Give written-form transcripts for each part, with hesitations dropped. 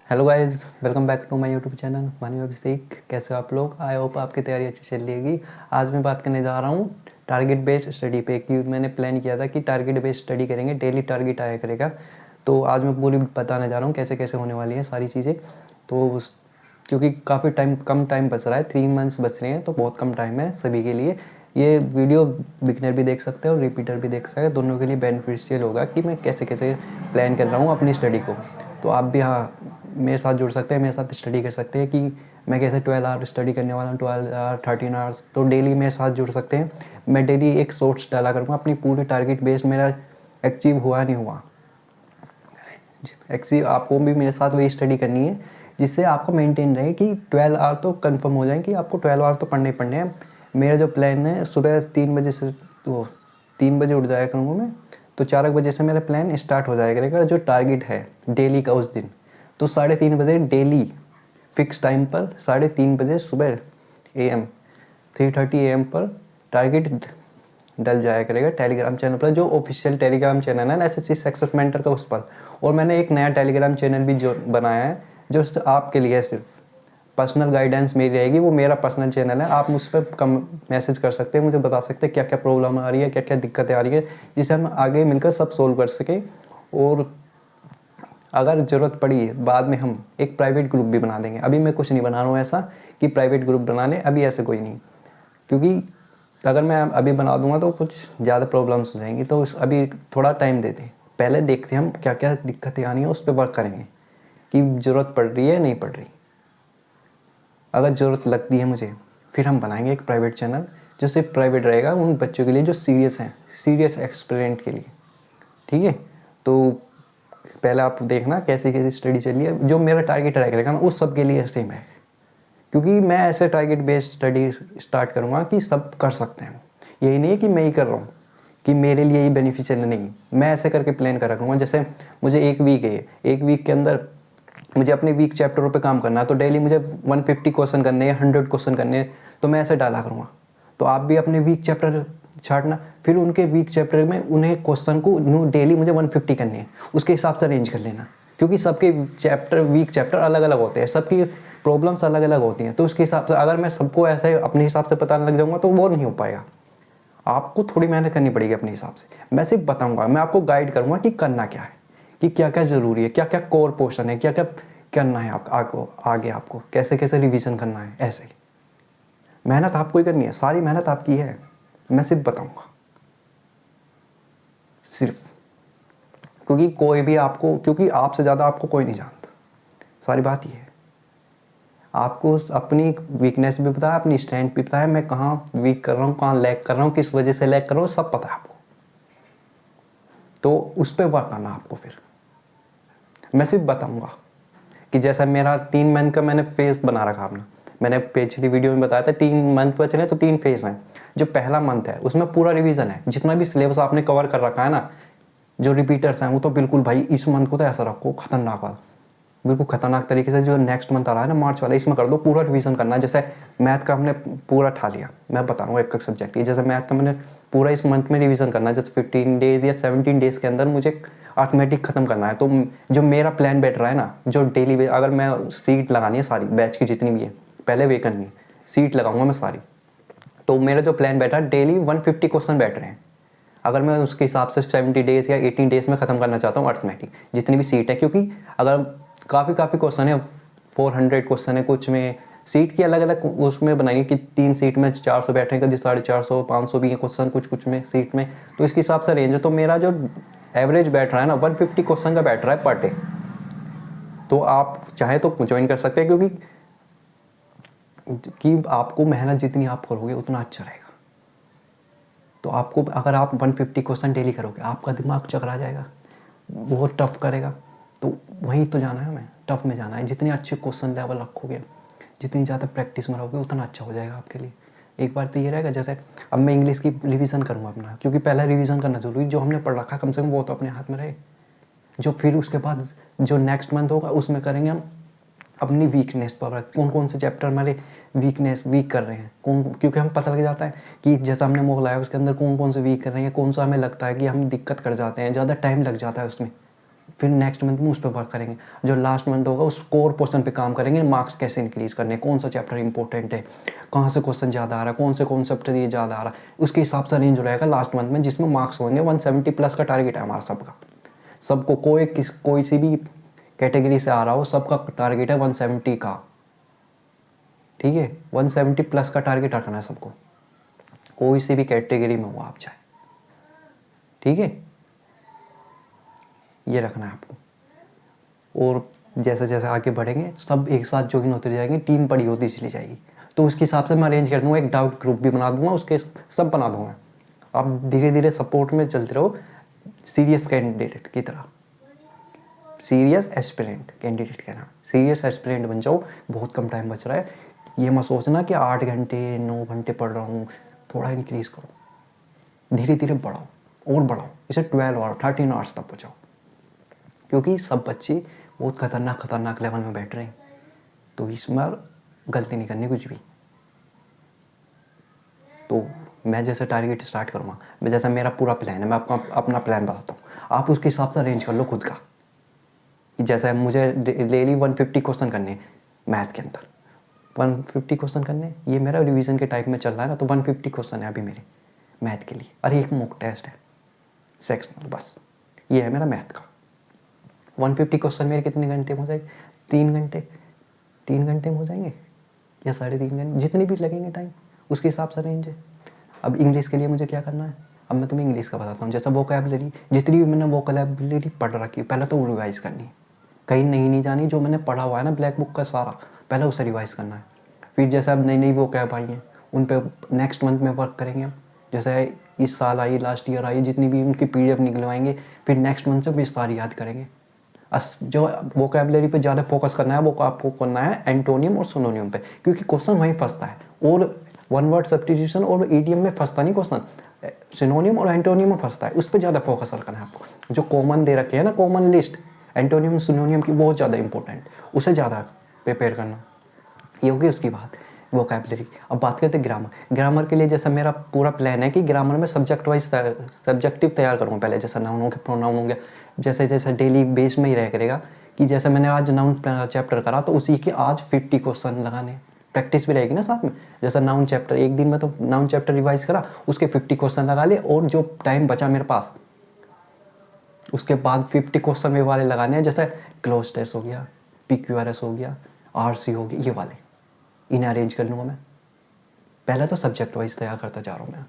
Hello guys, welcome back to my YouTube channel. मानी अभिषेक। कैसे हो आप लोग? आई होप आपकी तैयारी अच्छी चल रही होगी। आज मैं बात करने जा रहा हूँ टारगेट बेस्ड स्टडी पे। कि मैंने प्लान किया था कि टारगेट बेस्ड स्टडी करेंगे, डेली टारगेट आया करेगा। तो आज मैं पूरी बताने जा रहा हूँ कैसे कैसे होने वाली है सारी चीज़ें। तो क्योंकि काफ़ी कम टाइम बच रहा है, 3 मंथ्स बच रहे हैं, तो बहुत कम टाइम है सभी के लिए। ये वीडियो बिगनर भी देख सकते हैं और रिपीटर भी देख सकते हैं, दोनों के लिए बेनिफिशियल होगा कि मैं कैसे कैसे प्लान कर रहा हूँ अपनी स्टडी को। तो आप भी हाँ मेरे साथ जुड़ सकते हैं, मेरे साथ स्टडी कर सकते हैं कि मैं कैसे 12 आवर स्टडी करने वाला हूँ, 12 आवर 13 आवर्स। तो डेली मेरे साथ जुड़ सकते हैं। मैं डेली एक शॉर्ट्स डाला करूँगा अपनी पूरी टारगेट बेस मेरा अचीव हुआ नहीं हुआ। एक्चुअली आपको भी मेरे साथ वही स्टडी करनी है जिससे आपको मेंटेन रहे कि 12 आवर तो कंफर्म हो जाए कि आपको 12 आवर तो पढ़ने ही पढ़ने हैं। मेरा जो प्लान है सुबह 3 बजे से, तो 3 बजे उठ जाया करूँगा मैं। तो 4 बजे से मेरा प्लान स्टार्ट हो जाएगा करेगा जो टारगेट है डेली का उस दिन। तो 3:30 बजे डेली फिक्स टाइम पर 3:30 बजे सुबह AM 3:30 AM पर टारगेट डल जाया करेगा टेलीग्राम चैनल पर, जो ऑफिशियल टेलीग्राम चैनल है ना SSC सक्सेस मेंटर का, उस पर। और मैंने एक नया टेलीग्राम चैनल भी जो बनाया है जो आपके लिए है, सिर्फ पर्सनल गाइडेंस मेरी रहेगी। वो मेरा पर्सनल चैनल है, आप मुझ पर कम मैसेज कर सकते हैं, मुझे बता सकते हैं क्या क्या प्रॉब्लम आ रही है, क्या क्या दिक्कतें आ रही है, जिसे हम आगे मिलकर सब सोल्व कर सकें। और अगर ज़रूरत पड़ी बाद में हम एक प्राइवेट ग्रुप भी बना देंगे। अभी मैं कुछ नहीं बना रहा हूँ ऐसा कि प्राइवेट ग्रुप बना लें, अभी ऐसे कोई नहीं। क्योंकि अगर मैं अभी बना दूंगा तो कुछ ज़्यादा प्रॉब्लम्स हो जाएंगी। तो अभी थोड़ा टाइम देते हैं, पहले देखते हैं हम क्या क्या दिक्कतें आनी है, उस पर वर्क करेंगे कि ज़रूरत पड़ रही है नहीं पड़ रही। अगर ज़रूरत लगती है मुझे, फिर हम बनाएंगे एक प्राइवेट चैनल जो सिर्फ प्राइवेट रहेगा उन बच्चों के लिए जो सीरियस हैं, सीरियस एक्सपेरिमेंट के लिए। ठीक है। तो पहले आप देखना कैसी कैसी स्टडी चल रही है, जो मेरा टारगेट रहेगा ना उस सब के लिए सेम है। क्योंकि मैं ऐसे टारगेट बेस्ड स्टडी स्टार्ट करूँगा कि सब कर सकते हैं। यही नहीं है कि मैं ही कर रहा हूँ कि मेरे लिए ही बेनिफिशियल है, नहीं। मैं ऐसे करके प्लान कर रखूँगा जैसे मुझे एक वीक है, एक वीक के अंदर मुझे अपने वीक चैप्टरों पे काम करना है। तो डेली मुझे 150 क्वेश्चन करने हैं, 100 क्वेश्चन करने हैं। तो मैं ऐसे डाला करूँगा। तो आप भी अपने वीक चैप्टर छाटना, फिर उनके वीक चैप्टर में उन्हें क्वेश्चन को डेली मुझे 150 करने हैं, उसके हिसाब से अरेंज कर लेना। क्योंकि सबके चैप्टर वीक चैप्टर अलग अलग होते हैं, सबकी प्रॉब्लम्स अलग अलग होती हैं। तो उसके हिसाब से अगर मैं सबको ऐसे अपने हिसाब से बताने लग जाऊँगा तो वो नहीं हो पाएगा। आपको थोड़ी मेहनत करनी पड़ेगी अपने हिसाब से। मैं सिर्फ बताऊँगा, मैं आपको गाइड करूँगा कि करना क्या है, कि क्या क्या ज़रूरी है, क्या क्या कोर पोर्शन है, क्या क्या करना है आपको आगे, आपको कैसे कैसे रिवीजन करना है। ऐसे ही मेहनत आपको ही करनी है, सारी मेहनत आपकी है। मैं सिर्फ बताऊँगा, सिर्फ। क्योंकि कोई भी आपको, क्योंकि आपसे ज़्यादा आपको कोई नहीं जानता। सारी बात ये है, आपको अपनी वीकनेस भी पता है, अपनी स्ट्रेंथ भी पता है, मैं कहाँ वीक कर रहा हूँ, कहाँ लैग कर रहा हूँ, किस वजह से लैग कर रहा हूँ, सब पता है आपको। तो उस पर वर्क करना आपको। फिर मैं सिर्फ बताऊँगा कि जैसा मेरा 3 मंथ का मैंने फेज बना रखा अपना। मैंने पिछली वीडियो में बताया था 3 मंथ बचे हैं तो 3 फेज हैं। जो पहला मंथ है उसमें पूरा रिवीजन है, जितना भी सिलेबस आपने कवर कर रखा है ना। जो रिपीटर्स हैं वो तो बिल्कुल भाई इस मंथ को तो ऐसा रखो खतरनाक वाला, बिल्कुल खतरनाक तरीके से। जो नेक्स्ट मंथ आ रहा है ना मार्च वाला, इसमें कर दो पूरा रिवीजन करना है। जैसे मैथ का हमने पूरा ठा लिया, मैं बता रहा हूँ एक एक सब्जेक्ट की। जैसे मैथ का मैंने पूरा इस मंथ में रिवीजन करना है, जैसे 15 डेज या 17 डेज के अंदर मुझे अर्थमेटिक खत्म करना है। तो जो मेरा प्लान बैठ रहा है ना, जो डेली अगर मैं सीट लगानी है सारी बैच की जितनी भी है, पहले वे करनी है, सीट लगाऊंगा मैं सारी। तो मेरा जो प्लान बैठा है डेली 150 क्वेश्चन बैठ रहे हैं। अगर मैं उसके हिसाब से 70 डेज या 18 डेज में ख़त्म करना चाहता हूँ अर्थमेटिक जितनी भी सीट है। क्योंकि अगर काफ़ी क्वेश्चन है, 400 क्वेश्चन है, कुछ में सीट की अलग अलग उसमें बनाएंगे कि 3 सीट में 400 बैठे, कभी 450, 500 भी है क्वेश्चन कुछ कुछ में सीट में। तो इसके हिसाब से रेंज है। तो मेरा जो एवरेज बैठ रहा है ना 150 क्वेश्चन का बैठ रहा है पर डे। तो आप चाहे तो ज्वाइन कर सकते हैं, क्योंकि कि आपको मेहनत जितनी आप करोगे उतना अच्छा रहेगा। तो आपको अगर आप 150 क्वेश्चन डेली करोगे, आपका दिमाग चकरा जाएगा, बहुत टफ करेगा। तो वहीं तो जाना है हमें, टफ में जाना है। जितने अच्छे क्वेश्चन लेवल रखोगे, जितनी ज़्यादा प्रैक्टिस में रहोगे, उतना अच्छा हो जाएगा आपके लिए। एक बार तो ये रहेगा, जैसे अब मैं इंग्लिश की रिवीजन करूँगा अपना, क्योंकि पहला रिवीजन करना जरूरी। जो हमने पढ़ रखा कम से कम वो तो अपने हाथ में रहे। जो फिर उसके बाद जो नेक्स्ट मंथ होगा उसमें करेंगे हम अपनी वीकनेस पर, कौन कौन से चैप्टर हमारे वीक कर रहे हैं, कौन, क्योंकि हम पता लग जाता है कि जैसा हमने मोगलाया उसके अंदर कौन कौन से वीक कर रहे हैं, कौन सा हमें लगता है कि हम दिक्कत कर जाते हैं, ज़्यादा टाइम लग जाता है उसमें। फिर नेक्स्ट मंथ में उस पर वर्क करेंगे। जो लास्ट मंथ होगा उस कोर पोर्शन पे काम करेंगे, मार्क्स कैसे इंक्रीज करने, कौन सा चैप्टर इंपॉर्टेंट है, कहाँ से क्वेश्चन ज़्यादा आ रहा है, कौन से कॉन्सेप्ट ये ज़्यादा आ रहा है, उसके हिसाब से रेंज हो रहेगा लास्ट मंथ में, जिसमें मार्क्स होंगे 170 प्लस का टारगेट है हमारा सबका। सबको कोई सी भी कैटेगरी से आ रहा हो, सबका टारगेट है 170 का, ठीक है। 170 प्लस का टारगेट रखना है सबको, कोई सी भी कैटेगरी में हो आप चाहे, ठीक है, ये रखना है आपको। और जैसे जैसे आगे बढ़ेंगे सब एक साथ ज्वाइन होते जाएंगे, टीम बड़ी होती चली जाएगी, तो उसके हिसाब से मैं अरेंज कर दूंगा, एक डाउट ग्रुप भी बना दूंगा, उसके सब बना दूंगा। आप धीरे धीरे सपोर्ट में चलते रहो, सीरियस कैंडिडेट की तरह, सीरियस एस्पिरेंट कैंडिडेट कहना, सीरियस एस्पिरेंट बन जाओ। बहुत कम टाइम बच रहा है, ये मत सोचना कि 8 घंटे 9 घंटे पढ़ रहा हूँ, थोड़ा इंक्रीज करो, धीरे धीरे बढ़ाओ और बढ़ाओ, इसे 12 आवर 13 आवर्स तक पहुँचाओ, क्योंकि सब बच्चे बहुत खतरनाक लेवल में बैठ रहे हैं, तो इसमें गलती नहीं करनी कुछ भी। तो मैं जैसे टारगेट स्टार्ट करूँगा, मैं जैसा मेरा पूरा प्लान है, मैं आपको अपना प्लान बताता हूँ, आप उसके हिसाब से अरेंज कर लो खुद का, कि जैसे मुझे डेली 150 क्वेश्चन करने हैं मैथ के अंदर, 150 क्वेश्चन करने, ये मेरा रिवीजन के टाइप में चल रहा है ना, तो 150 क्वेश्चन है अभी मेरे मैथ के लिए, और एक मॉक टेस्ट है सेक्शनल, बस ये है मेरा मैथ का। 150 क्वेश्चन मेरे कितने घंटे में हो जाएंगे? 3 घंटे, 3 घंटे में हो जाएंगे या 3.5 घंटे, जितने भी लगेंगे टाइम, उसके हिसाब से रेंज है। अब इंग्लिश के लिए मुझे क्या करना है, अब मैं तुम्हें इंग्लिश का बताता हूँ। जैसा वोकैबुलरी, जितनी भी मैंने वोकैबुलरी पढ़ रखी है, पहले तो वो रिवाइज़ करनी है, कहीं नहीं जानी, जो मैंने पढ़ा हुआ है ना ब्लैक बुक का सारा, पहले उसे रिवाइज़ करना है। फिर जैसे अब नई वोकैब आई हैं, उन पर नेक्स्ट मंथ में वर्क करेंगे हम। जैसे इस साल आई, लास्ट ईयर आई, जितनी भी उनकी PDF निकलवाएंगे, फिर नेक्स्ट मंथ से भी सारी याद करेंगे। जो वोकैबुलरी पे ज़्यादा फोकस करना है, वो आपको करना है एंटोनियम और सिनोनियम पे, क्योंकि क्वेश्चन वहीं फंसता है, और वन वर्ड सब्स्टिट्यूशन और ईडियम में फंसता नहीं क्वेश्चन, सिनोनियम और एंटोनियम में फंसता है, उस पर ज़्यादा फोकस करना है आपको। जो कॉमन दे रखे हैं ना, कॉमन लिस्ट एंटोनियम सिनोनियम की, बहुत ज़्यादा इंपॉर्टेंट, उसे ज़्यादा प्रिपेयर करना। ये होगी उसकी बात वोकैबुलरी। अब बात करते हैं ग्रामर। ग्रामर के लिए जैसा मेरा पूरा प्लान है कि ग्रामर में सब्जेक्ट वाइज सब्जेक्टिव तैयार करूँगा पहले, जैसा नाउन हो गया, प्रोनाउन हो गया, जैसे जैसे डेली बेस में ही रह करेगा, कि जैसे मैंने आज नाउन चैप्टर करा, तो उसी के आज 50 क्वेश्चन लगाने, प्रैक्टिस भी रहेगी ना साथ में। जैसा नाउन चैप्टर एक दिन में तो नाउन चैप्टर रिवाइज करा, उसके 50 क्वेश्चन लगा ले, और जो टाइम बचा मेरे पास, उसके बाद 50 क्वेश्चन में वाले लगाने हैं, जैसे क्लोज टेस्ट हो गया, PQRS हो गया, RC हो गया, ये वाले इन्हें अरेंज कर लूँगा मैं। पहले तो सब्जेक्ट वाइज तैयार करता जा रहा हूँ मैं,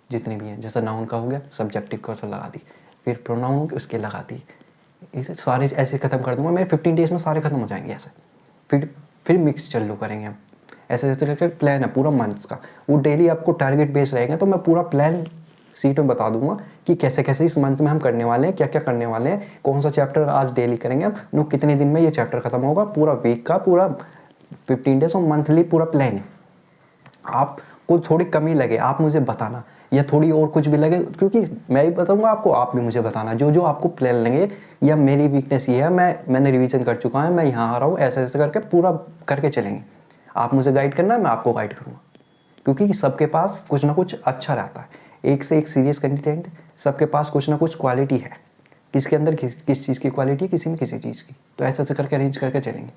जितने भी हैं। जैसे नाउन का हो गया, सब्जेक्टिव क्वेश्चन लगा दी, फिर प्रोनाउन हो गया, उसके लगा दी, इसे सारे ऐसे ख़त्म कर दूँगा। मेरे 15 डेज़ में सारे ख़त्म हो जाएंगे ऐसे। फिर मिक्स चालू करेंगे हम, ऐसे ऐसे करके प्लान है पूरा मंथ्स का। वो डेली आपको टारगेट बेस रहेगा, तो मैं पूरा प्लान सीट में बता दूंगा कि कैसे कैसे इस मंथ में हम करने वाले हैं, क्या क्या करने वाले हैं, कौन सा चैप्टर आज डेली करेंगे हम लोग, कितने दिन में ये चैप्टर खत्म होगा, पूरा वीक का, पूरा 15 डेज और मंथली पूरा प्लान है। आपको थोड़ी कमी लगे आप मुझे बताना, या थोड़ी और कुछ भी लगे, क्योंकि मैं भी बताऊंगा आपको, आप भी मुझे बताना जो जो आपको प्लान लगे। या मेरी वीकनेस ये है, मैंने रिवीजन कर चुका है, मैं यहाँ आ रहा हूँ, ऐसे ऐसे करके पूरा करके चलेंगे। आप मुझे गाइड करना है, मैं आपको गाइड करूँगा, क्योंकि सबके पास कुछ ना कुछ अच्छा रहता है। एक से एक सीरियस कंटेंट, सबके पास कुछ ना कुछ क्वालिटी है, किसके अंदर किस चीज़ की क्वालिटी है, किसी में किसी चीज़ की। तो ऐसे ऐसे करके अरेंज करके चलेंगे।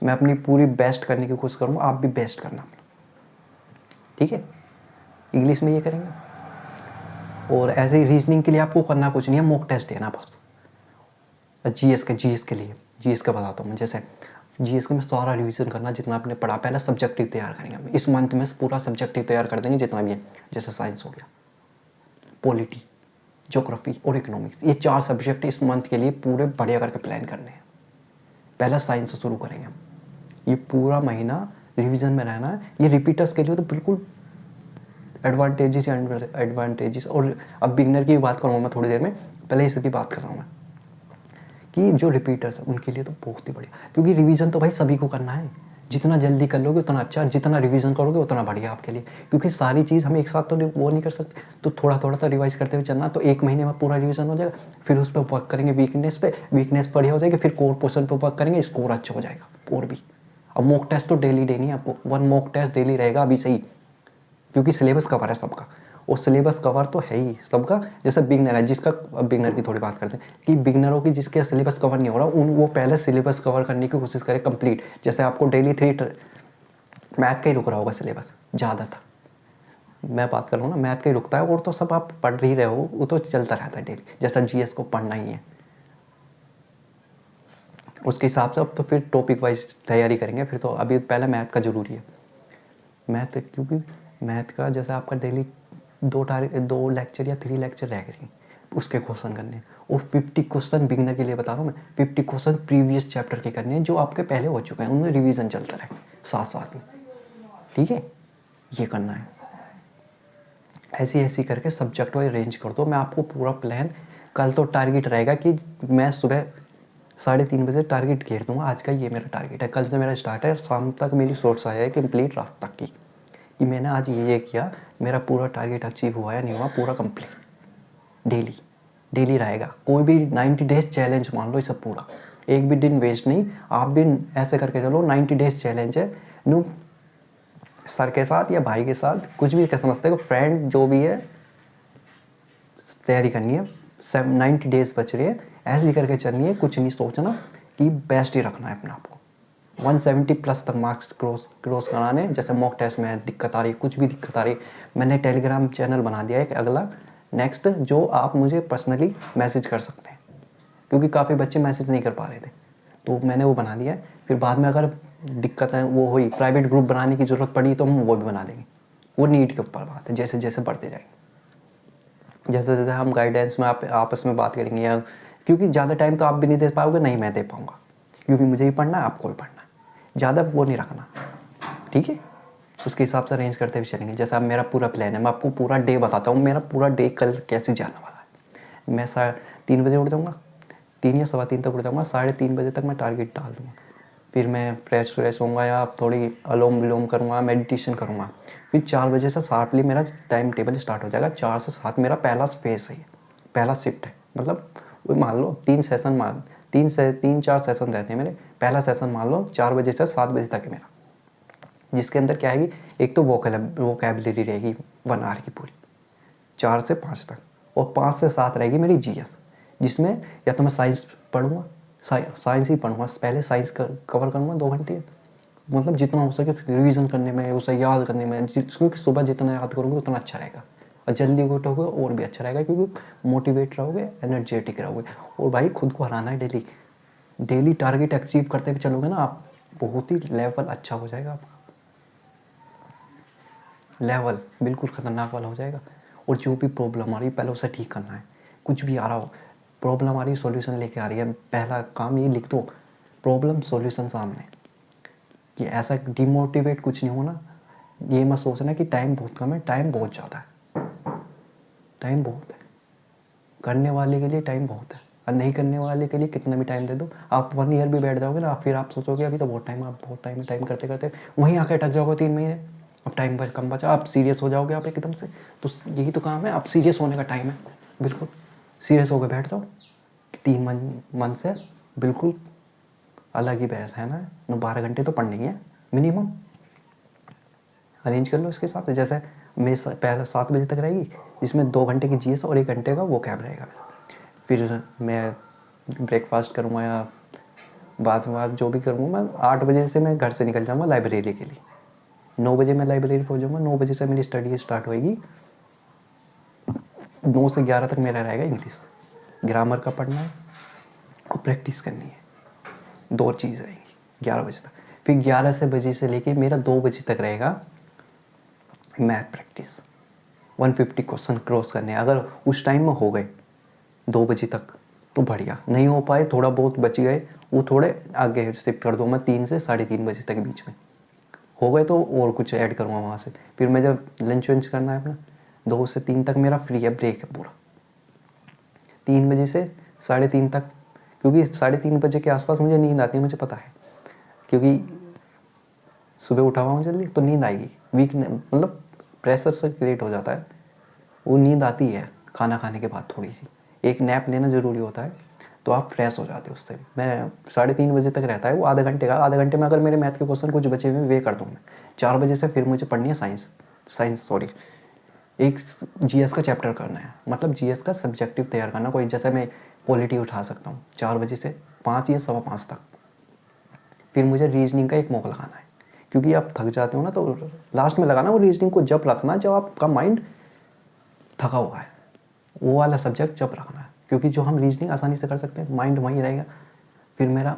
मैं अपनी पूरी बेस्ट करने की कोशिश करूँगा, आप भी बेस्ट करना, ठीक है। इंग्लिश में ये करेंगे। और ऐसे ही रीजनिंग के लिए आपको करना कुछ नहीं है, मॉक टेस्ट देना बस। जीएस के लिए जीएस का बताता हूँ मैं। जैसे जीएस का मैं सारा रिवीजन करना, जितना आपने पढ़ा, पहला सब्जेक्टिव तैयार करेंगे हम इस मंथ में, पूरा सब्जेक्टिव तैयार कर देंगे जितना भी है। जैसे साइंस हो गया, पॉलिटी, ज्योग्राफी और इकोनॉमिक्स, ये 4 सब्जेक्ट इस मंथ के लिए पूरे बढ़िया करके प्लान करने हैं। पहला साइंस से शुरू करेंगे हम, ये पूरा महीना रिवीजन में रहना है। ये रिपीटर्स के लिए तो बिल्कुल एडवांटेजेस। और अब बिगनर की बात करूँगा मैं थोड़ी देर में, पहले इसकी बात कर रहा हूँ मैं, कि जो रिपीटर्स हैं उनके लिए तो बहुत ही बढ़िया, क्योंकि रिवीजन तो भाई सभी को करना है। जितना जल्दी कर लोगे उतना अच्छा, जितना रिवीजन करोगे उतना बढ़िया आपके लिए, क्योंकि सारी चीज़ हम एक साथ तो वो नहीं कर सकते। तो थोड़ा थोड़ा तो रिवाइज करते हुए चलना, तो 1 महीने में पूरा रिवीजन हो जाएगा। फिर उस पर वर्क करेंगे, वीकनेस बढ़िया हो जाएगी, फिर कोर पोर्शन पर वर्क करेंगे, स्कोर अच्छा हो जाएगा। और भी अब मॉक टेस्ट तो डेली देनी है आपको, 1 मॉक टेस्ट डेली रहेगा अभी से ही, क्योंकि सिलेबस कवर है सबका। और सिलेबस कवर तो है ही सबका। जैसे बिगनर है जिसका, अब बिगनर की थोड़ी बात करते हैं कि बिगनरों की जिसके सिलेबस कवर नहीं हो रहा वो पहले सिलेबस कवर करने की कोशिश करे कंप्लीट। जैसे आपको डेली 3 मैथ का ही रुक रहा होगा सिलेबस ज़्यादा था, मैं बात कर रहा हूँ ना, मैथ का ही रुकता है, और तो सब आप पढ़ ही रहे हो, वो तो चलता रहता है डेली। जैसा जीएस को पढ़ना ही है उसके हिसाब से अब तो फिर टॉपिक वाइज तैयारी करेंगे। फिर तो अभी पहले मैथ का ज़रूरी है, मैथ, क्योंकि मैथ का जैसे आपका डेली 2 लेक्चर या 3 लेक्चर रह गए उसके क्वेश्चन करने हैं, और 50 क्वेश्चन बिगनर के लिए बता रहा हूँ मैं, 50 क्वेश्चन प्रीवियस चैप्टर के करने हैं जो आपके पहले हो चुके हैं, उनमें रिवीजन चलता रहे साथ साथ में, ठीक है, ये करना है। ऐसी ऐसी करके सब्जेक्ट वाइज अरेंज कर दो। मैं आपको पूरा प्लान, कल तो टारगेट रहेगा कि मैं सुबह 3:30 बजे टारगेट घेर दूंगा, आज का ये मेरा टारगेट है, कल से मेरा स्टार्ट है, शाम तक मेरी सोच आया है कंप्लीट रात तक की कि मैंने आज ये किया, मेरा पूरा टारगेट अचीव हुआ या नहीं हुआ, पूरा कंप्लीट डेली डेली रहेगा। कोई भी 90 डेज चैलेंज मान लो, ये सब पूरा एक भी दिन वेस्ट नहीं, आप भी ऐसे करके चलो 90 डेज चैलेंज है। नो सर के साथ या भाई के साथ कुछ भी क्या समझते हो, फ्रेंड जो भी है, तैयारी करनी है। 90 डेज बच रहे हैं, ऐसे ही करके चलनी है, कुछ नहीं सोचना कि बेस्ट ही रखना है अपने आप को। 170 प्लस तक मार्क्स क्रॉस कराने। जैसे मॉक टेस्ट में दिक्कत आ रही, कुछ भी दिक्कत आ रही, मैंने टेलीग्राम चैनल बना दिया है एक अगला नेक्स्ट, जो आप मुझे पर्सनली मैसेज कर सकते हैं, क्योंकि काफ़ी बच्चे मैसेज नहीं कर पा रहे थे, तो मैंने वो बना दिया है। फिर बाद में अगर दिक्कत है वो हुई, प्राइवेट ग्रुप बनाने की ज़रूरत पड़ी तो हम वो भी बना देंगे, वो नीड के ऊपर बात है, जैसे जैसे बढ़ते जाएंगे, जैसे जैसे हम गाइडेंस में आपस में बात करेंगे, या क्योंकि ज़्यादा टाइम तो आप भी नहीं दे पाओगे, नहीं मैं दे पाऊँगा, क्योंकि मुझे ही पढ़ना है, आपको भी पढ़ना है, ज़्यादा वो नहीं रखना, ठीक है। उसके हिसाब से अरेंज करते हुए चलेंगे। जैसे अब मेरा पूरा प्लान है, मैं आपको पूरा डे बताता हूँ, मेरा पूरा डे कल कैसे जाने वाला है। मैं 3:30 बजे उठ जाऊँगा, 3 या 3:15 तक उठ जाऊँगा, 3:30 बजे तक मैं टारगेट डाल दूँगा। फिर मैं फ्रेश होऊंगा या थोड़ी अलोम विलोम करूँगा, मेडिटेशन करूँगा। फिर 4 बजे से शार्पली मेरा टाइम टेबल स्टार्ट हो जाएगा। 4 से 7 मेरा पहला फेस है, पहला शिफ्ट है, मतलब वो मान लो 3 4 सेशन रहते हैं मेरे। पहला सेशन मान लो 4 बजे से 7 बजे तक है मेरा, जिसके अंदर क्या आएगी, एक तो वोकैबुलरी रहेगी 1 आवर की पूरी 4 से 5 तक, और 5 से 7 रहेगी मेरी जीएस, जिसमें या तो मैं साइंस पढ़ूंगा, साइंस ही पढ़ूंगा, पहले साइंस कवर करूंगा 2 घंटे, मतलब जितना हो सके रिवीजन करने में, उसे याद करने में, क्योंकि सुबह जितना याद करोगे उतना अच्छा रहेगा, और जल्दी उठोगे और भी अच्छा रहेगा, क्योंकि मोटिवेट रहोगे, एनर्जेटिक रहोगे। और भाई खुद को हराना है डेली, डेली टारगेट अचीव करते हुए चलोगे ना आप, बहुत ही लेवल अच्छा हो जाएगा आपका, लेवल बिल्कुल ख़तरनाक वाला हो जाएगा। और जो भी प्रॉब्लम आ रही है पहले उसे ठीक करना है। कुछ भी आ रहा हो, प्रॉब्लम आ रही है, सॉल्यूशन लेके आ रही है, पहला काम ये लिख दो, प्रॉब्लम सॉल्यूशन सामने, कि ऐसा डिमोटिवेट कुछ नहीं होना। ये मत सोचना कि टाइम बहुत कम है, टाइम बहुत ज़्यादा है, टाइम बहुत है, करने वाले के लिए टाइम बहुत है, और नहीं करने वाले के लिए कितना भी टाइम दे दो। आप 1 ईयर भी बैठ जाओगे ना, फिर आप सोचोगे अभी तो बहुत टाइम, आप बहुत टाइम करते करते वहीं आके अटक जाओगे 3 महीने, अब टाइम कम बचा, आप सीरियस हो जाओगे आप एकदम से। तो यही तो काम है, अब सीरियस होने का टाइम है, बिल्कुल सीरियस होकर बैठ जाओ। 3 मंथ से बिल्कुल अलग ही बैठ है ना, 12 घंटे तो पढ़ने की है मिनिमम, अरेंज कर लो इसके हिसाब से। जैसे मेरे पहले 7 बजे तक रहेगी, जिसमें 2 घंटे की जीएस और 1 घंटे का वो कैब रहेगा। फिर मैं ब्रेकफास्ट करूँगा या बात जो भी करूँगा, मैं 8 बजे से मैं घर से निकल जाऊँगा लाइब्रेरी के लिए, 9 बजे मैं लाइब्रेरी पहुँच जाऊँगा, 9 बजे से मेरी स्टडी स्टार्ट होएगी, 9 से 11 तक मेरा रहेगा इंग्लिश, ग्रामर का पढ़ना है और प्रैक्टिस करनी है, 2 चीज़ रहेंगी 11 बजे तक। फिर 11 बजे से लेके मेरा 2 बजे तक रहेगा मैथ प्रैक्टिस, 150 क्वेश्चन क्रॉस करने हैं। अगर उस टाइम में हो गए 2 बजे तक तो बढ़िया, नहीं हो पाए थोड़ा बहुत बच गए, वो थोड़े आगे शिफ्ट कर दो, मैं 3 से 3:30 बजे तक बीच में हो गए तो और कुछ ऐड करूँगा वहाँ से। फिर मैं जब लंच वंच करना है अपना, 2 से 3 तक मेरा फ्री है, ब्रेक है पूरा, 3 बजे से 3:30 तक, क्योंकि 3:30 बजे के आसपास मुझे नींद आती है, मुझे पता है, क्योंकि सुबह उठा हुआ हूँ जल्दी तो नींद आएगी, वीक मतलब प्रेशर से क्रिएट हो जाता है, वो नींद आती है खाना खाने के बाद, थोड़ी सी एक नैप लेना ज़रूरी होता है, तो आप फ्रेश हो जाते हो उससे। मैं 3:30 बजे तक रहता है वो, आधे घंटे का, आधे घंटे में अगर मेरे मैथ के क्वेश्चन कुछ बचे हुए वे कर दूँ मैं। 4 बजे से फिर मुझे पढ़नी है साइंस, एक जीएस का चैप्टर करना है, मतलब जीएस का सब्जेक्टिव तैयार करना। कोई जैसे मैं पॉलिटी उठा सकता हूँ 4 बजे से 5 या 5:15 तक। फिर मुझे रीजनिंग का एक मॉक लगाना है, क्योंकि आप थक जाते हो ना, तो लास्ट में लगाना। वो रीजनिंग को जब रखना जब आपका माइंड थका हुआ है, वो वाला सब्जेक्ट जब रखना है, क्योंकि जो हम रीजनिंग आसानी से कर सकते हैं, माइंड वहीं रहेगा। फिर मेरा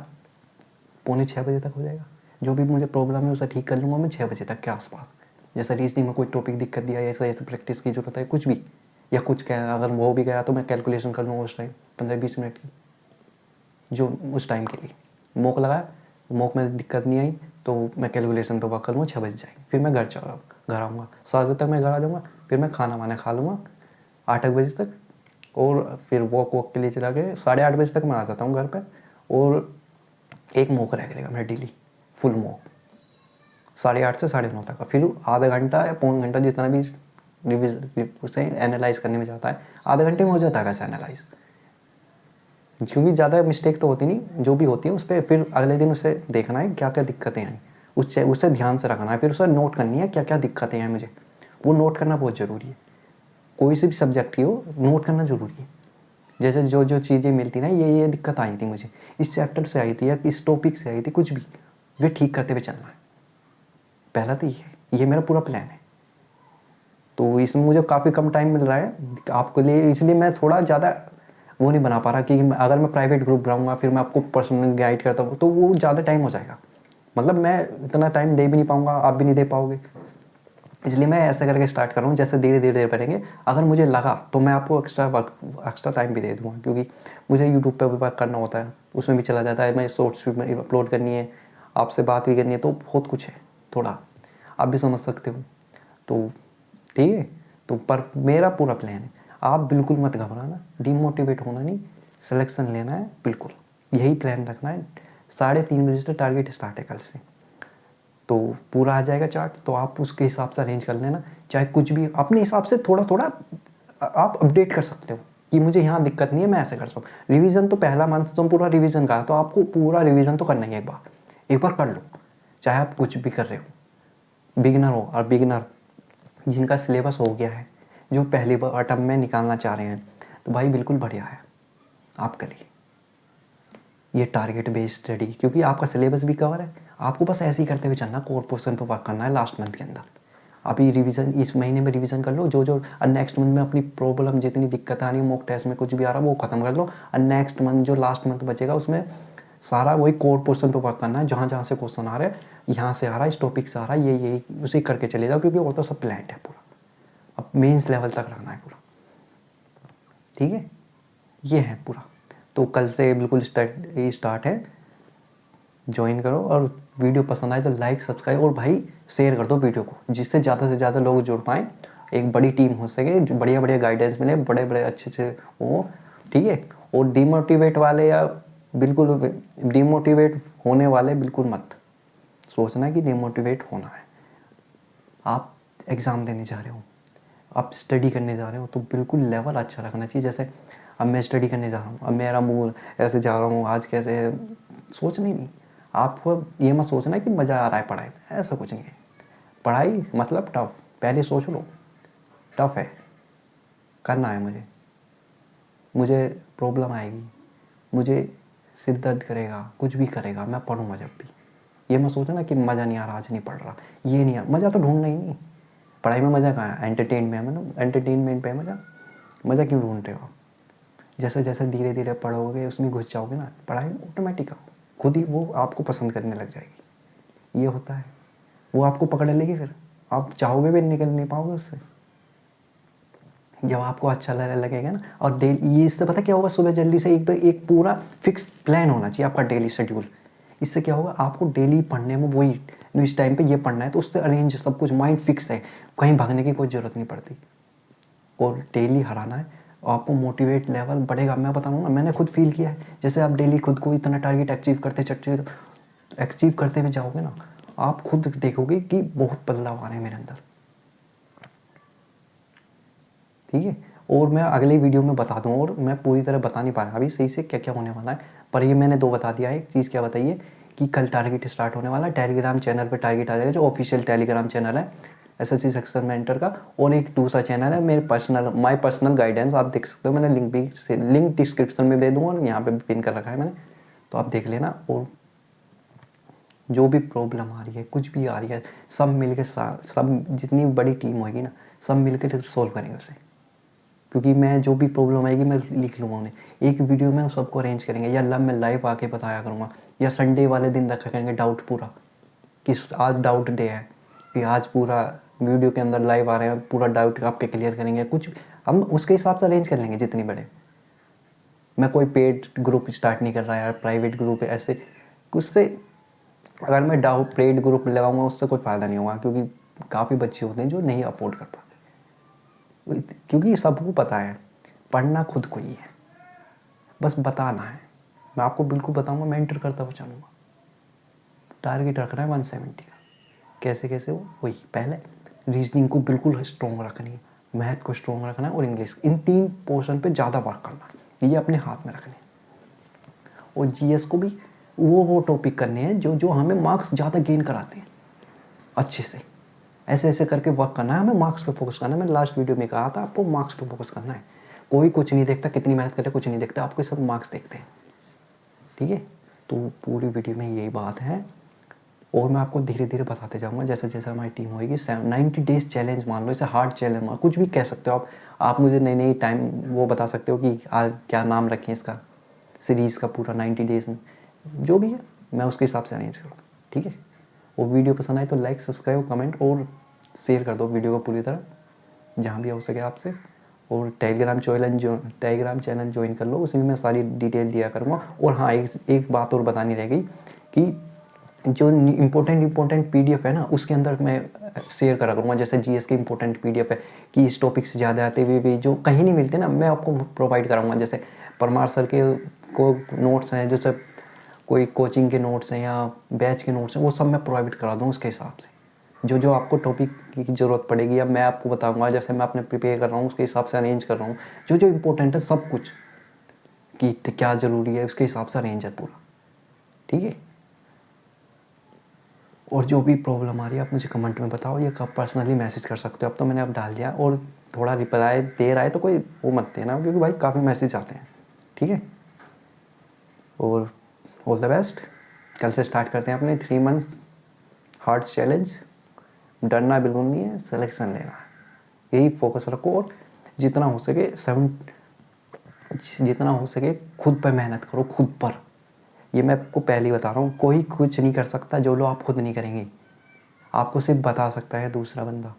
5:45 तक हो जाएगा। जो भी मुझे प्रॉब्लम है उसे ठीक कर लूँगा मैं 6 बजे तक के आसपास। जैसे रीजनिंग में कोई टॉपिक दिक्कत दिया, ऐसे ऐसे प्रैक्टिस की जरूरत है कुछ भी, या कुछ क्या अगर वो भी गया तो मैं कैलकुलेशन कर लूँगा उस टाइम 15-20 मिनट की, जो उस टाइम के लिए मॉक लगाया। मॉक में दिक्कत नहीं आई तो मैं कैलकुलेशन पे वर्क करूँगा, 6 बजे जाएंगे। फिर मैं घर आऊँगा 7 बजे तक मैं घर आ जाऊँगा। फिर मैं खाना वाना खा लूँगा 8 बजे तक, और फिर वॉक के लिए चला गया 8:30 बजे तक मैं आ जाता हूँ घर पे। और एक मॉक रह गया मेरा डेली, फुल मॉक 8:30 से 9:30 तक का। फिर आधा घंटा या पौन घंटा जितना भी रिविज उसे एनालाइज करने में जाता है, आधे घंटे में हो जाता है वैसे एनालाइज, क्योंकि ज़्यादा मिस्टेक तो होती नहीं, जो भी होती है उस पर फिर अगले दिन उसे देखना है क्या क्या दिक्कतें आई, उससे उसे ध्यान से रखना है। फिर उसे नोट करनी है क्या क्या दिक्कतें हैं मुझे, वो नोट करना बहुत ज़रूरी है। कोई सी भी सब्जेक्ट की हो, नोट करना ज़रूरी है। जैसे जो जो चीज़ें मिलती ना, ये दिक्कत आई थी मुझे, इस चैप्टर से आई थी या इस टॉपिक से आई थी, कुछ भी वे ठीक करते हुए चलना है। पहला तो ये मेरा पूरा प्लान है। तो इसमें मुझे काफ़ी कम टाइम मिल रहा है आपके लिए, इसलिए मैं थोड़ा ज़्यादा वो नहीं बना पा रहा कि अगर मैं प्राइवेट ग्रुप बनाऊंगा फिर मैं आपको पर्सनल गाइड करता हूँ तो वो ज़्यादा टाइम हो जाएगा, मतलब मैं इतना टाइम दे भी नहीं पाऊंगा, आप भी नहीं दे पाओगे। इसलिए मैं ऐसा करके स्टार्ट कर रहा हूँ, जैसे धीरे धीरे बढ़ेंगे। अगर मुझे लगा तो मैं आपको एक्स्ट्रा टाइम भी दे दूँगा, क्योंकि मुझे यूट्यूब पर भी वर्क करना होता है, उसमें भी चला जाता है, मैं शॉर्ट्स भी अपलोड करनी है, आपसे बात भी करनी है, तो बहुत कुछ है थोड़ा, आप भी समझ सकते हो। तो ठीक है, तो पर मेरा पूरा प्लान है, आप बिल्कुल मत घबराना, डीमोटिवेट होना नहीं, सिलेक्शन लेना है बिल्कुल, यही प्लान रखना है। 3:30 बजे से टारगेट स्टार्ट है कल से, तो पूरा आ जाएगा चार्ट, तो आप उसके हिसाब से अरेंज कर लेना। चाहे कुछ भी अपने हिसाब से थोड़ा थोड़ा आप अपडेट कर सकते हो कि मुझे यहाँ दिक्कत नहीं है, मैं ऐसे कर सकूँ। रिवीजन तो पहला मंथ तुम पूरा रिवीजन का, तो आपको पूरा रिवीजन तो करना ही है, एक बार कर लो, चाहे आप कुछ भी कर रहे हो, बिगिनर हो और बिगिनर जिनका सिलेबस हो गया है, जो पहली बार अटम में निकालना चाह रहे हैं, तो भाई बिल्कुल बढ़िया है आपके लिए ये टारगेट बेस्ड स्टडी, क्योंकि आपका सिलेबस भी कवर है। आपको बस ऐसे ही करते हुए चलना, कोर पोर्शन पर वर्क करना है लास्ट मंथ के अंदर। अभी रिवीजन इस महीने में रिवीजन कर लो, जो जो नेक्स्ट मंथ में अपनी प्रॉब्लम जितनी दिक्कत आ रही है, मॉक टेस्ट में कुछ भी आ रहा है वो खत्म कर लो, और नेक्स्ट मंथ जो लास्ट मंथ बचेगा उसमें सारा वही कोर पोर्शन पर वर्क करना है। जहाँ जहाँ से क्वेश्चन आ रहे हैं, यहाँ से आ रहा है, इस टॉपिक से आ रहा है, ये उसे करके चले जाओ, क्योंकि वो तो सब प्लान है पूरा, अब मेंस लेवल तक रखना है पूरा। ठीक है, ये है पूरा। तो कल से बिल्कुल स्टार्ट है, ज्वाइन करो, और वीडियो पसंद आए तो लाइक सब्सक्राइब और भाई शेयर कर दो वीडियो को, जिससे ज़्यादा से ज़्यादा लोग जुड़ पाएँ, एक बड़ी टीम हो सके, जो बढ़िया बढ़िया गाइडेंस मिले, बड़े बड़े अच्छे अच्छे हो। ठीक है, और डिमोटिवेट वाले या बिल्कुल डिमोटिवेट होने वाले बिल्कुल मत सोचना कि डिमोटिवेट होना है। आप एग्ज़ाम देने जा रहे हो, आप स्टडी करने जा रहे हो, तो बिल्कुल लेवल अच्छा रखना चाहिए। जैसे अब मैं स्टडी करने जा रहा हूँ, अब मेरा मूड ऐसे जा रहा हूँ आज कैसे, सोचना ही नहीं। आपको ये मत सोचना कि मज़ा आ रहा है पढ़ाई में, ऐसा कुछ नहीं है। पढ़ाई मतलब टफ, पहले सोच लो टफ है, करना है मुझे प्रॉब्लम आएगी, मुझे सिर दर्द करेगा, कुछ भी करेगा, मैं पढ़ूँगा जब भी। ये मत सोचना कि मज़ा नहीं आ रहा, आज नहीं पढ़ रहा, ये नहीं आ मज़ा तो ढूंढना ही नहीं। पढ़ाई में मज़ा कहाँ है, एंटरटेनमेंट पे मज़ा, मज़ा क्यों ढूंढ रहे हो आप? जैसे जैसे धीरे धीरे पढ़ोगे उसमें घुस जाओगे ना, पढ़ाई ऑटोमेटिक खुद ही वो आपको पसंद करने लग जाएगी। ये होता है, वो आपको पकड़ लेगी, फिर आप चाहोगे भी निकल नहीं पाओगे उससे। जब आपको अच्छा लगेगा ना, और डेली ये इससे पता क्या होगा, सुबह जल्दी से एक पूरा फिक्स प्लान होना चाहिए आपका डेली शेड्यूल। इससे क्या होगा, आपको डेली पढ़ने में वही इस टाइम पे ये पढ़ना है, तो उससे अरेंज सब कुछ माइंड फिक्स है, कहीं भागने की कोई ज़रूरत नहीं पड़ती। और डेली हराना है, आपको मोटिवेट लेवल बढ़ेगा। मैं बताऊँ ना, मैंने खुद फील किया है, जैसे आप डेली खुद को इतना टारगेट अचीव करते हुए जाओगे ना, आप खुद देखोगे कि बहुत बदलाव आ रहे हैं मेरे अंदर। ठीक है, और मैं अगले वीडियो में बता दूँ, और मैं पूरी तरह बता नहीं पाया अभी सही से क्या क्या होने वाला है, पर ये मैंने 2 बता दिया है। एक चीज़ क्या बताइए कि कल टारगेट स्टार्ट होने वाला है, टेलीग्राम चैनल पर टारगेट आ जाएगा, जो ऑफिशियल टेलीग्राम चैनल है, SSC सक्सेस मेंटर का, और एक दूसरा चैनल है मेरे माय पर्सनल गाइडेंस, आप देख सकते हो, मैंने लिंक डिस्क्रिप्शन में दे दूँगा और यहाँ पे भी पिन कर रखा है मैंने, तो आप देख लेना। और जो भी प्रॉब्लम आ रही है, कुछ भी आ रही है, सब मिल के सब जितनी बड़ी टीम होगी ना, सब मिल के सॉल्व करेंगे उसे। क्योंकि मैं जो भी प्रॉब्लम आएगी मैं लिख लूँगा उन्हें, एक वीडियो में सबको अरेंज करेंगे, या मैं लाइव आके बताया करूँगा, या संडे वाले दिन रखा करेंगे डाउट पूरा, कि आज डाउट डे है, कि आज पूरा वीडियो के अंदर लाइव आ रहे हैं, पूरा डाउट आपके क्लियर करेंगे। कुछ हम उसके हिसाब से अरेंज कर लेंगे जितनी बड़े। मैं कोई पेड ग्रुप स्टार्ट नहीं कर रहा यार, प्राइवेट ग्रुप ऐसे, उससे अगर मैं डाउट पेड ग्रुप लगाऊंगा उससे कोई फ़ायदा नहीं होगा, क्योंकि काफ़ी बच्चे होते हैं जो नहीं अफोर्ड कर पाते। क्योंकि सबको पता है पढ़ना खुद को ही है, बस बताना है। मैं आपको बिल्कुल बताऊंगा, मैं एंटर करता हुआ चलूँगा। टारगेट रखना है 170 का। कैसे कैसे वो, वही पहले रीजनिंग को बिल्कुल स्ट्रॉन्ग रखनी है, मैथ को स्ट्रॉन्ग रखना है, और इंग्लिश, इन 3 पोर्शन पे ज़्यादा वर्क करना है, ये अपने हाथ में रखने हैं। और जीएस को भी वो टॉपिक करने हैं जो हमें मार्क्स ज़्यादा गेन कराते हैं अच्छे से। ऐसे ऐसे करके वर्क करना है, हमें मार्क्स पे फोकस करना है। मैंने लास्ट वीडियो में कहा था आपको मार्क्स पे फोकस करना है। कोई कुछ नहीं देखता, कितनी मेहनत करे कुछ नहीं देखता, आपको सब मार्क्स देखते हैं। ठीक है, तो पूरी वीडियो में यही बात है, और मैं आपको धीरे धीरे बताते जाऊँगा जैसे जैसे हमारी टीम होगी। 90 डेज चैलेंज मान लो, इसे हार्ड चैलेंज मान, कुछ भी कह सकते हो आप मुझे नई नई टाइम वो बता सकते हो कि आज क्या नाम रखें इसका, सीरीज़ का पूरा 90 डेज में जो भी है मैं उसके हिसाब से अरेंज करूँगा। ठीक है, वो वीडियो पसंद आए तो लाइक, सब्सक्राइब, कमेंट और शेयर कर दो वीडियो को पूरी तरह, जहाँ भी हो सके आपसे। और टेलीग्राम चैनल ज्वाइन कर लो, उसमें मैं सारी डिटेल दिया करूँगा। और हाँ, एक बात और बतानी रह गई कि जो इम्पोर्टेंट PDF है ना, उसके अंदर मैं शेयर करा करूँगा। जैसे जीएस की इम्पोर्टेंट PDF है कि इस टॉपिक से ज़्यादा आते हुए भी जो कहीं नहीं मिलते ना, मैं आपको प्रोवाइड कराऊँगा। जैसे परमार सर के को नोट्स हैं, जैसे कोई कोचिंग के नोट्स हैं या बैच के नोट्स हैं, वो सब मैं प्रोवाइड करा दूँ उसके हिसाब से। जो आपको टॉपिक की ज़रूरत पड़ेगी, अब मैं आपको बताऊँगा, जैसे मैं अपने प्रिपेयर कर रहा हूँ उसके हिसाब से अरेंज कर रहा हूँ। जो इम्पोर्टेंट है सब कुछ, कि क्या ज़रूरी है उसके हिसाब से अरेंज है पूरा। ठीक है, और जो भी प्रॉब्लम आ रही है आप मुझे कमेंट में बताओ, या कब पर्सनली मैसेज कर सकते हो। अब तो मैंने अब डाल दिया, और थोड़ा रिप्लाई देर आए तो कोई वो मत देना, क्योंकि भाई काफ़ी मैसेज आते हैं। ठीक है, और ऑल द बेस्ट। कल से स्टार्ट करते हैं अपने 3 मंथ्स हार्ड चैलेंज। डरना बिल्कुल नहीं है, सिलेक्शन लेना है, यही फोकस रखो। और जितना हो सके खुद पर मेहनत करो, खुद पर। ये मैं आपको पहले ही बता रहा हूँ, कोई कुछ नहीं कर सकता जो आप खुद नहीं करेंगे। आपको सिर्फ बता सकता है दूसरा बंदा,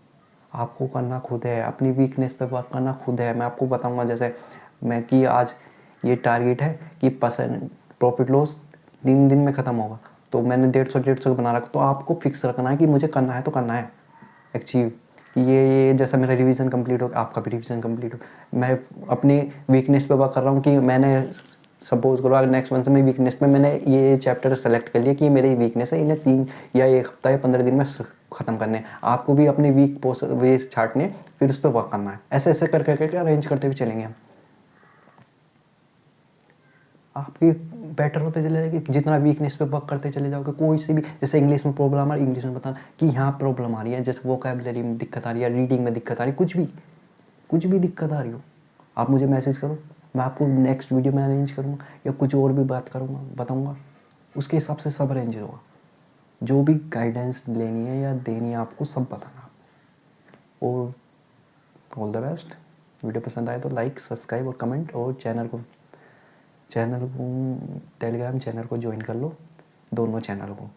आपको करना खुद है। अपनी वीकनेस पे वर्क करना खुद है। मैं आपको बताऊंगा जैसे मैं कि आज ये टारगेट है कि प्रॉफिट लॉस 3 दिन में ख़त्म होगा, तो मैंने 150 बना रखा। तो आपको फिक्स रखना है कि मुझे करना है तो करना है अचीव। ये जैसा मेरा रिवीजन कंप्लीट हो, आपका भी रिवीजन कंप्लीट हो। मैं अपनी वीकनेस पे वर्क कर रहा हूँ कि मैंने सपोज करो अगर नेक्स्ट मंथ में वीकनेस में मैंने ये चैप्टर सेलेक्ट कर लिया कि ये मेरी वीकनेस है, इन्हें 3 या 1 हफ्ता या 15 दिन में ख़त्म करने हैं। आपको भी अपने वीक वे छाटने, फिर उस पर वर्क करना है। ऐसे ऐसे कर करके अरेंज करते हुए चलेंगे हम। आपकी बेटर होते चले जाएगी, जितना वीकनेस पे वर्क करते चले जाओगे। कोई सी भी, जैसे इंग्लिश में प्रॉब्लम आ रही है, इंग्लिश में बताना कि यहाँ प्रॉब्लम आ रही है, जैसे वोकैबुलरी में दिक्कत आ रही है, रीडिंग में दिक्कत आ रही है, कुछ भी दिक्कत आ रही हो, आप मुझे मैसेज करो, मैं आपको नेक्स्ट वीडियो में अरेंज करूँगा, या कुछ और भी बात करूँगा, बताऊँगा, उसके हिसाब से सब अरेंज होगा। जो भी गाइडेंस लेनी है या देनी है आपको, सब बताना। और ऑल द बेस्ट। वीडियो पसंद आए तो लाइक, सब्सक्राइब और कमेंट, और चैनल को टेलीग्राम चैनल को ज्वाइन कर लो, दोनों चैनल को।